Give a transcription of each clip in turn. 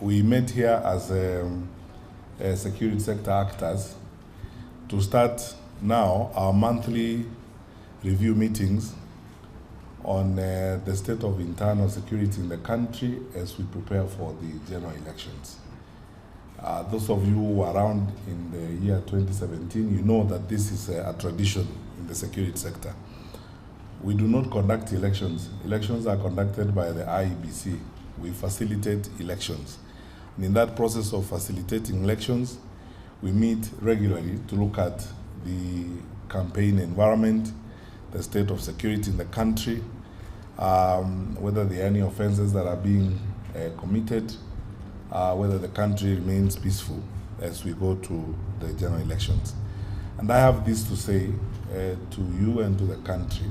we met here as security sector actors to start now our monthly review meetings on the state of internal security in the country as we prepare for the general elections. Those of you who were around in the year 2017, you know that this is a tradition in the security sector. We do not conduct elections. Elections are conducted by the IEBC. We facilitate elections. And in that process of facilitating elections, we meet regularly to look at the campaign environment, the state of security in the country, whether there are any offenses that are being committed, whether the country remains peaceful as we go to the general elections. And I have this to say to you and to the country,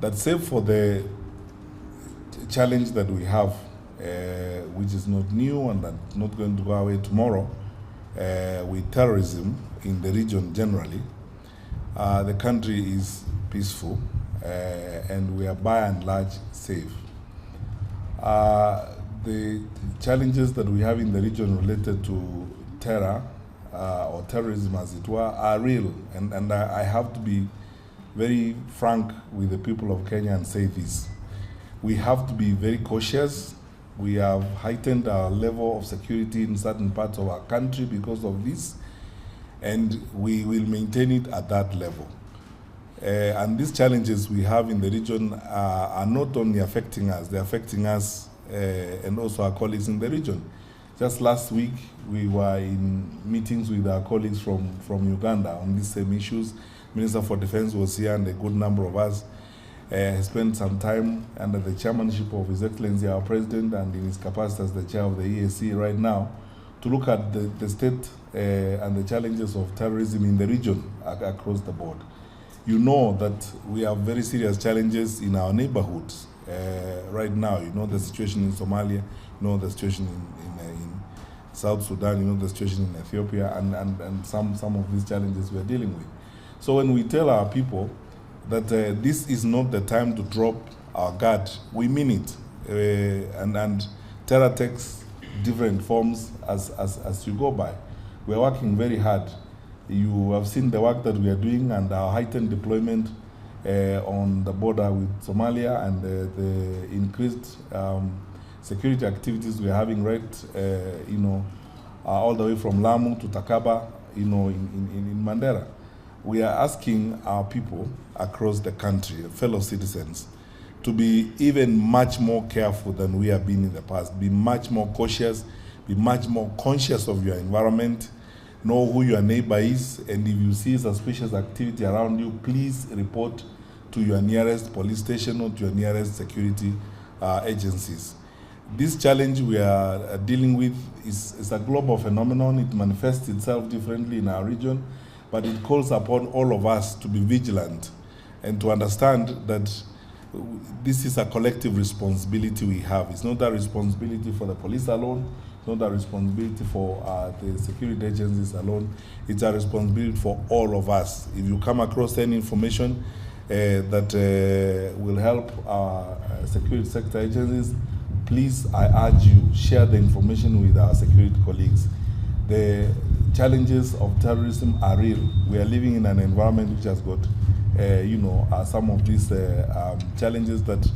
that save for the challenge that we have, which is not new and that's not going to go away tomorrow, with terrorism in the region generally, the country is peaceful and we are by and large safe. The challenges that we have in the region related to terror or terrorism as it were are real, and I have to be very frank with the people of Kenya and say this. We have to be very cautious. We have heightened our level of security in certain parts of our country because of this, and we will maintain it at that level. And these challenges we have in the region are not only affecting us, they're affecting us and also our colleagues in the region. Just last week, we were in meetings with our colleagues from Uganda on these same issues. Minister for Defense was here, and a good number of us spent some time under the chairmanship of His Excellency, our President, and in his capacity as the chair of the EAC right now, to look at the state and the challenges of terrorism in the region across the board. You know that we have very serious challenges in our neighborhoods right now. You know the situation in Somalia, you know the situation in South Sudan, you know the situation in Ethiopia, and some of these challenges we are dealing with. So when we tell our people that this is not the time to drop our guard, we mean it. And terror takes different forms as you go by. We are working very hard. You have seen the work that we are doing and our heightened deployment on the border with Somalia and the increased security activities we are having right, all the way from Lamu to Takaba, in Mandera. We are asking our people across the country, fellow citizens, to be even much more careful than we have been in the past. Be much more cautious, be much more conscious of your environment, know who your neighbor is, and if you see suspicious activity around you, please report to your nearest police station or to your nearest security agencies. This challenge we are dealing with is a global phenomenon. It manifests itself differently in our region, but it calls upon all of us to be vigilant and to understand that this is a collective responsibility we have. It's not a responsibility for the police alone, it's not a responsibility for the security agencies alone, it's a responsibility for all of us. If you come across any information that will help our security sector agencies, please, I urge you, share the information with our security colleagues. The challenges of terrorism are real. We are living in an environment which has got, some of these challenges that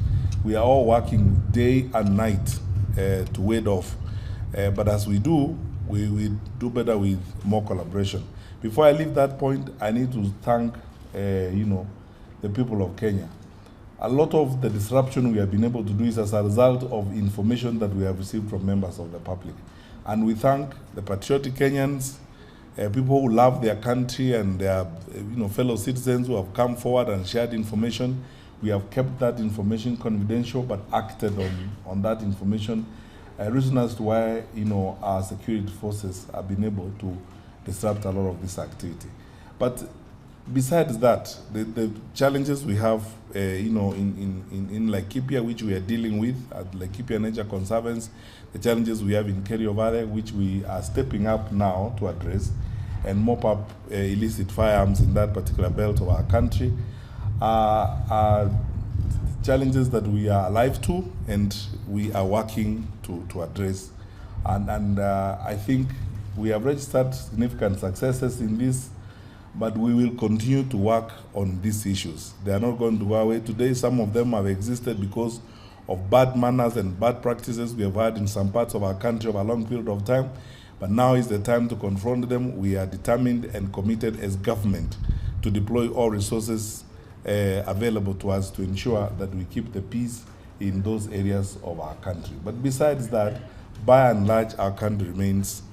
we are all working day and night to ward off. But as we do, we do better with more collaboration. Before I leave that point, I need to thank, the people of Kenya. A lot of the disruption we have been able to do is as a result of information that we have received from members of the public. And we thank the patriotic Kenyans, people who love their country and their fellow citizens who have come forward and shared information. We have kept that information confidential but acted on that information, reason as to why our security forces have been able to disrupt a lot of this activity. But besides that, the challenges we have in Laikipia, which we are dealing with at Laikipia Nature Conservancy, the challenges we have in Kerio, which we are stepping up now to address and mop up illicit firearms in that particular belt of our country, are challenges that we are alive to and we are working to address And I think we have registered significant successes in this, but we will continue to work on these issues. They are not going to go away today. Some of them have existed because of bad manners and bad practices we have had in some parts of our country over a long period of time. But now is the time to confront them. We are determined and committed as government to deploy all resources available to us to ensure that we keep the peace in those areas of our country. But besides that, by and large, our country remains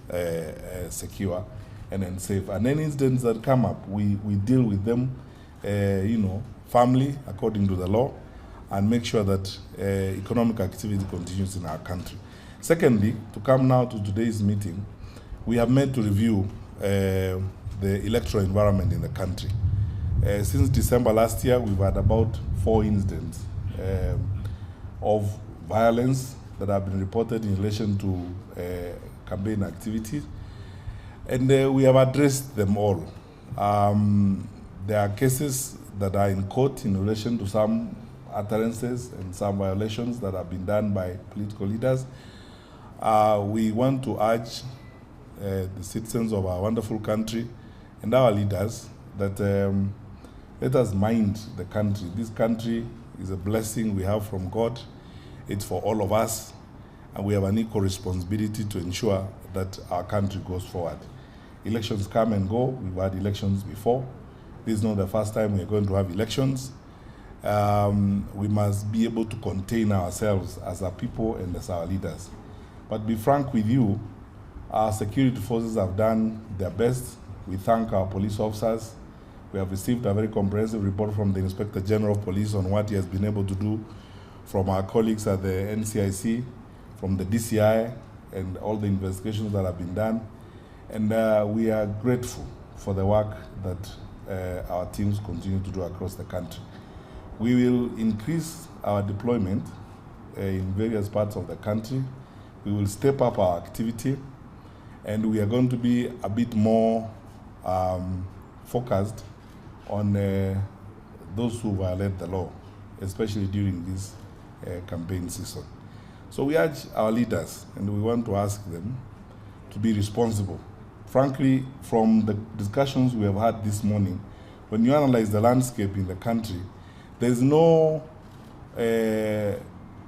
secure and safe. And any incidents that come up, we deal with them, firmly, according to the law, and make sure that economic activity continues in our country. Secondly, to come now to today's meeting, we have met to review the electoral environment in the country. Since December last year, we've had about 4 incidents of violence that have been reported in relation to campaign activities, and we have addressed them all. There are cases that are in court in relation to some utterances and some violations that have been done by political leaders. We want to urge the citizens of our wonderful country and our leaders that let us mind the country. This country is a blessing we have from God. It's for all of us, and we have an equal responsibility to ensure that our country goes forward. Elections come and go. We've had elections before. This is not the first time we're going to have elections. We must be able to contain ourselves as a people and as our leaders. But be frank with you, our security forces have done their best. We thank our police officers. We have received a very comprehensive report from the Inspector General of Police on what he has been able to do, from our colleagues at the NCIC, from the DCI, and all the investigations that have been done. And we are grateful for the work that our teams continue to do across the country. We will increase our deployment in various parts of the country. We will step up our activity, and we are going to be a bit more focused on those who violate the law, especially during this campaign season. So we urge our leaders, and we want to ask them to be responsible. Frankly, from the discussions we have had this morning, when you analyze the landscape in the country, there is no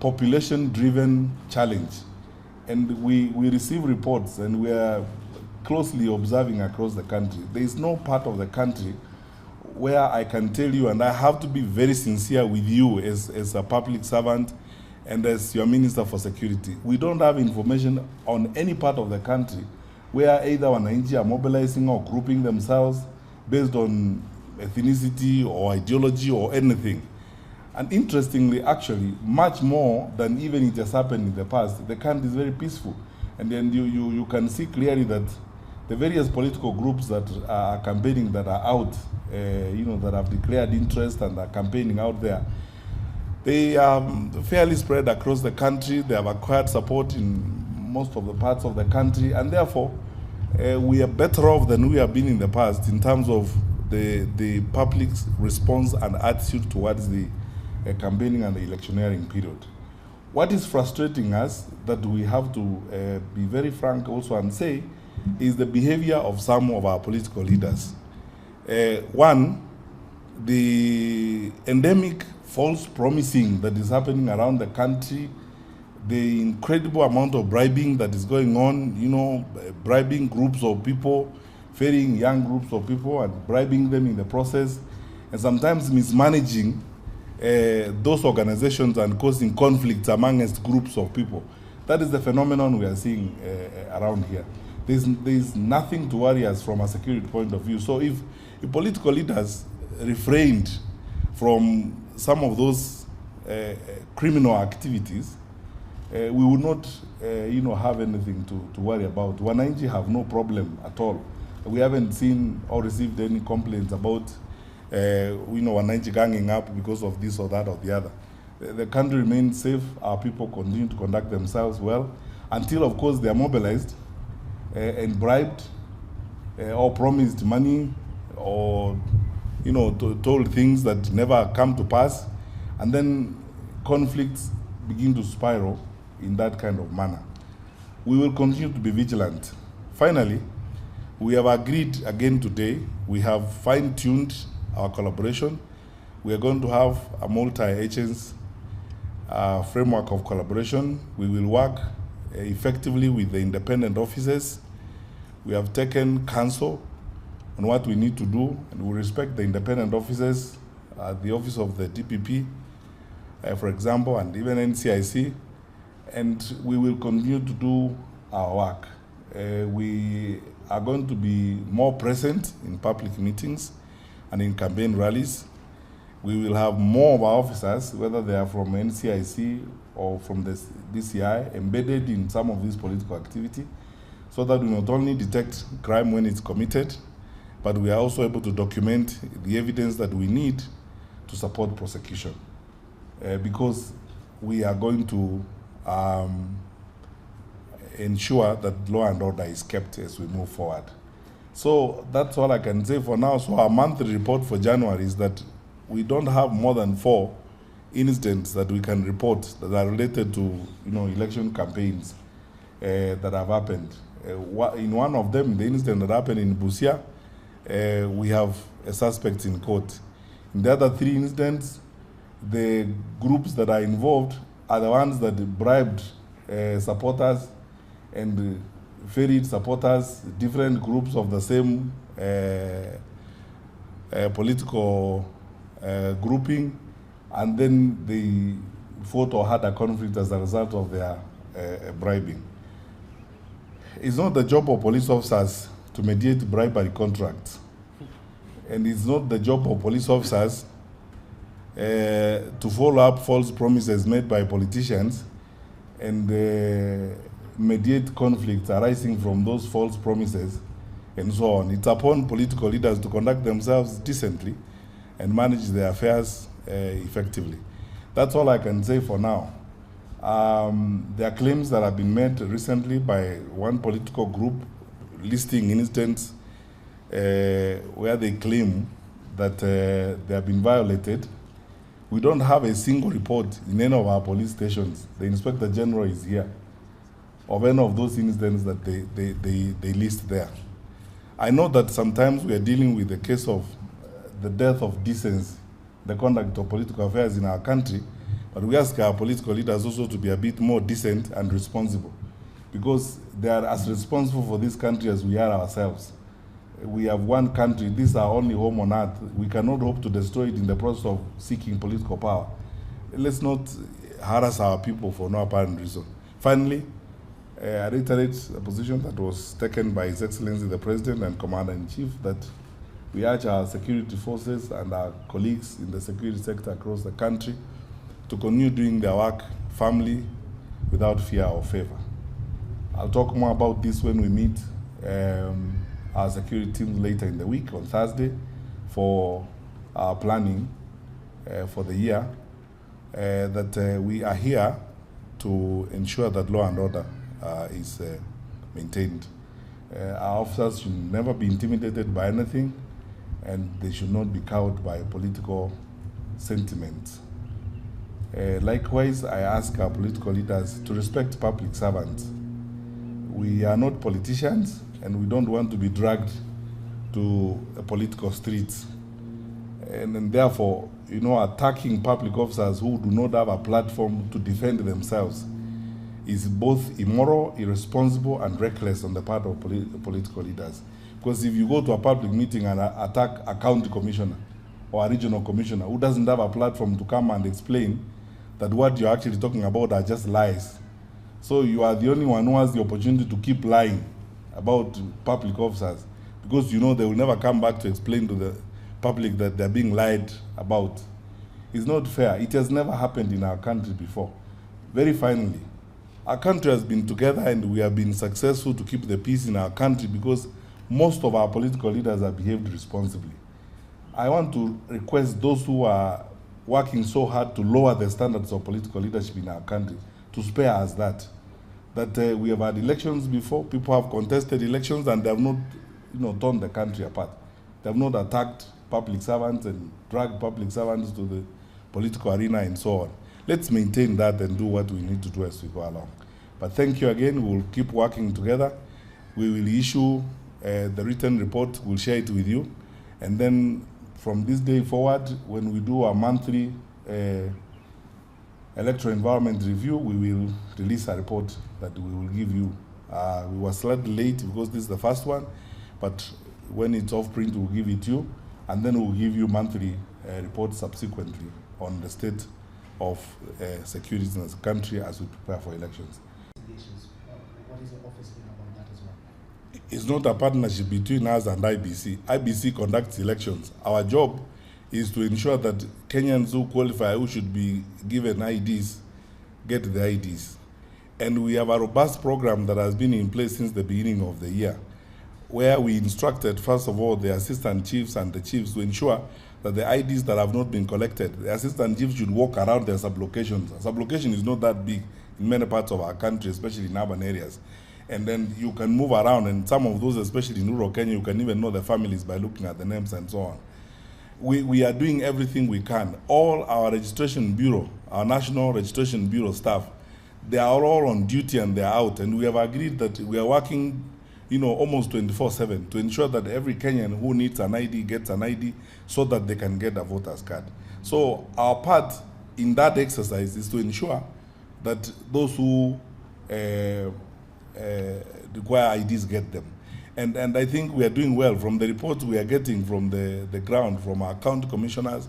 population-driven challenge. And we receive reports, and we are closely observing across the country. There is no part of the country where I can tell you, and I have to be very sincere with you as a public servant and as your Minister for Security, we don't have information on any part of the country where either wananchi are mobilizing or grouping themselves based on ethnicity or ideology or anything. And interestingly, actually, much more than even it has happened in the past, the country is very peaceful. And then you can see clearly that the various political groups that are campaigning, that are out, that have declared interest and are campaigning out there, they are fairly spread across the country. They have acquired support in most of the parts of the country, and therefore we are better off than we have been in the past in terms of the public's response and attitude towards the campaigning and the electioneering period. What is frustrating us, that we have to be very frank also and say, is the behavior of some of our political leaders. One, the endemic false promising that is happening around the country, the incredible amount of bribing that is going on, bribing groups of people, ferrying young groups of people and bribing them in the process, and sometimes mismanaging those organizations and causing conflicts amongst groups of people. That is the phenomenon we are seeing around here. There's nothing to worry us from a security point of view. So if political leaders refrained from some of those criminal activities, we would not have anything to worry about. Wananchi have no problem at all. We haven't seen or received any complaints about Wananchi ganging up because of this or that or the other. The country remains safe. Our people continue to conduct themselves well until, of course, they are mobilized and bribed or promised money or told things that never come to pass, and then conflicts begin to spiral in that kind of manner. We will continue to be vigilant. Finally, we have agreed again today, we have fine-tuned our collaboration. We are going to have a multi-agency framework of collaboration. We will work effectively with the independent officers. We have taken counsel on what we need to do, and we respect the independent officers, the office of the DPP, for example, and even NCIC, and we will continue to do our work. We are going to be more present in public meetings and in campaign rallies. We will have more of our officers, whether they are from NCIC or from the DCI, embedded in some of this political activity, so that we not only detect crime when it's committed, but we are also able to document the evidence that we need to support prosecution. Because we are going to ensure that law and order is kept as we move forward. So that's all I can say for now. So our monthly report for January is that we don't have more than 4 incidents that we can report that are related to election campaigns that have happened. In one of them, the incident that happened in Busia, we have a suspect in court. In the other 3 incidents, the groups that are involved are the ones that bribed supporters and ferried supporters, different groups of the same political grouping, and then they fought or had a conflict as a result of their bribing. It's not the job of police officers to mediate bribery contracts, and it's not the job of police officers to follow up false promises made by politicians and mediate conflicts arising from those false promises and so on. It's upon political leaders to conduct themselves decently and manage their affairs effectively. That's all I can say for now. There are claims that have been made recently by one political group listing incidents where they claim that they have been violated. We don't have a single report in any of our police stations. The Inspector General is here, of any of those incidents that they list there. I know that sometimes we are dealing with the case of the death of decency, the conduct of political affairs in our country, but we ask our political leaders also to be a bit more decent and responsible, because they are as responsible for this country as we are ourselves. We have one country, this is our only home on earth. We cannot hope to destroy it in the process of seeking political power. Let's not harass our people for no apparent reason. Finally, I reiterate a position that was taken by His Excellency the President and Commander-in-Chief, that we urge our security forces and our colleagues in the security sector across the country to continue doing their work firmly, without fear or favor. I'll talk more about this when we meet our security teams later in the week, on Thursday, for our planning for the year, that we are here to ensure that law and order is maintained. Our officers should never be intimidated by anything, and they should not be cowed by political sentiments. Likewise, I ask our political leaders to respect public servants. We are not politicians, and we don't want to be dragged to a political streets. And therefore, attacking public officers who do not have a platform to defend themselves is both immoral, irresponsible, and reckless on the part of political leaders. Because if you go to a public meeting and attack a county commissioner or a regional commissioner who doesn't have a platform to come and explain that what you're actually talking about are just lies, so you are the only one who has the opportunity to keep lying about public officers, because they will never come back to explain to the public that they're being lied about. It's not fair. It has never happened in our country before. Very finally, our country has been together and we have been successful to keep the peace in our country because most of our political leaders have behaved responsibly. I want to request those who are working so hard to lower the standards of political leadership in our country to spare us that. We have had elections before, people have contested elections and they have not torn the country apart. They have not attacked public servants and dragged public servants to the political arena and so on. Let's maintain that and do what we need to do as we go along. But thank you again. We'll keep working together. We will issue the written report. We'll share it with you. And then from this day forward, when we do our monthly electoral environment review, we will release a report that we will give you. We were slightly late because this is the first one, but when it's off print, we'll give it to you, and then we'll give you monthly reports subsequently on the state of security in the country as we prepare for elections. What is the office doing about that as well? It's not a partnership between us and IBC. IBC conducts elections. Our job is to ensure that Kenyans who qualify, who should be given IDs, get the IDs. And we have a robust program that has been in place since the beginning of the year, where we instructed, first of all, the assistant chiefs and the chiefs to ensure that the IDs that have not been collected, the assistant chiefs should walk around their sublocations. A sublocation is not that big in many parts of our country, especially in urban areas. And then you can move around, and some of those, especially in rural Kenya, you can even know the families by looking at the names and so on. We are doing everything we can. All our registration bureau, our National Registration Bureau staff, they are all on duty and they are out. And we have agreed that we are working, almost 24/7 to ensure that every Kenyan who needs an ID gets an ID so that they can get a voter's card. So our part in that exercise is to ensure that those who require IDs get them. And I think we are doing well. From the reports we are getting from the ground, from our county commissioners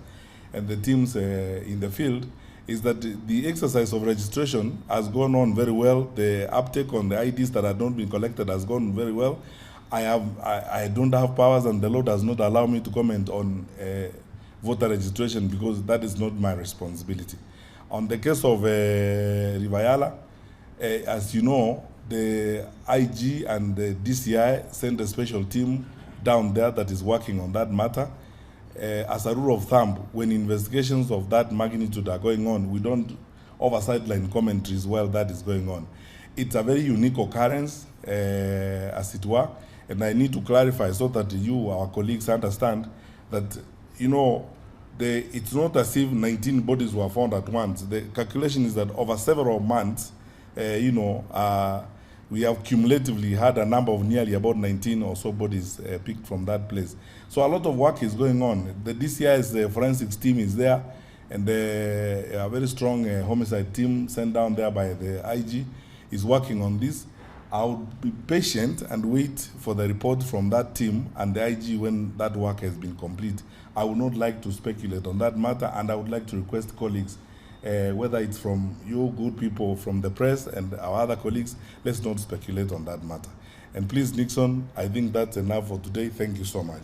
and the teams in the field, is that the exercise of registration has gone on very well. The uptake on the IDs that have not been collected has gone very well. I don't have powers, and the law does not allow me to comment on voter registration because that is not my responsibility. On the case of Rivayala, as you know, the IG and the DCI sent a special team down there that is working on that matter. As a rule of thumb, when investigations of that magnitude are going on, we don't offer sideline commentaries while that is going on. It's a very unique occurrence, as it were, and I need to clarify so that you, our colleagues, understand that, it's not as if 19 bodies were found at once. The calculation is that over several months, we have cumulatively had a number of nearly about 19 or so bodies picked from that place. So a lot of work is going on. The DCI's forensics team is there, and a very strong homicide team sent down there by the IG is working on this. I'll be patient and wait for the report from that team and the IG when that work has been complete. I would not like to speculate on that matter, and I would like to request colleagues, whether it's from you good people, from the press and our other colleagues, let's not speculate on that matter. And please, Nixon, I think that's enough for today. Thank you so much.